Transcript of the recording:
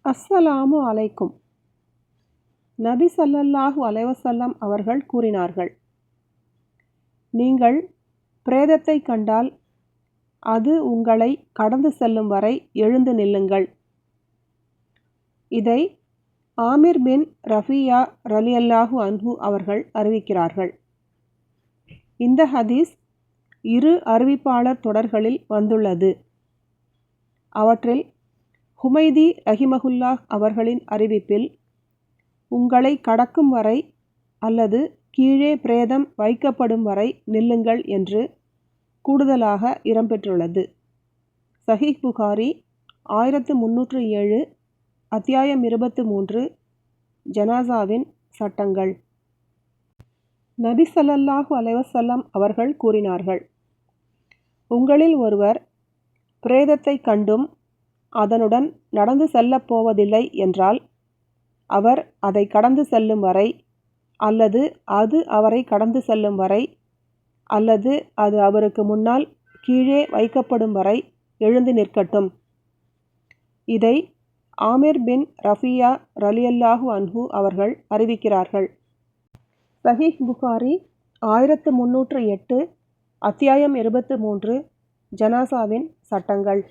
அஸ்ஸலாமு அலைக்கும். நபி ஸல்லல்லாஹு அலைஹி வஸல்லம் அவர்கள் கூறினார்கள், நீங்கள் பிரேதத்தை கண்டால் அது உங்களை கடந்து செல்லும் வரை எழுந்து நில்லுங்கள். இதை ஆமிர் பின் ரஃபியா ரலியல்லாஹு அன்ஹு அவர்கள் அறிவிக்கிறார்கள். இந்த ஹதீஸ் 2 அறிவிப்பாளர் தொடர்களில் வந்துள்ளது. அவற்றில் ஹுமைதி ரஹிமஹுல்லாஹ் அவர்களின் அறிவிப்பில் உங்களை கடக்கும் வரை அல்லது கீழே பிரேதம் வைக்கப்படும் வரை நில்லுங்கள் என்று கூடுதலாக இடம்பெற்றுள்ளது. சஹீஹ் புகாரி 1307, அத்தியாயம் 23, ஜனாசாவின் சட்டங்கள். நபி ஸல்லல்லாஹு அலைஹி வஸல்லம் அவர்கள் கூறினார்கள், உங்களில் ஒருவர் பிரேதத்தை கண்டும் அதனுடன் நடந்து செல்லப் போவதில்லை என்றால் அவர் அதை கடந்து செல்லும் வரை அல்லது அது அவரை கடந்து செல்லும் வரை அல்லது அது அவருக்கு முன்னால் கீழே வைக்கப்படும் வரை எழுந்து நிற்கட்டும். இதை ஆமிர் பின் ரஃபியா ரலியல்லாஹு அன்ஹு அவர்கள் அறிவிக்கிறார்கள். சஹீஹ் புகாரி 1308, அத்தியாயம் 23, ஜனாசாவின் சட்டங்கள்.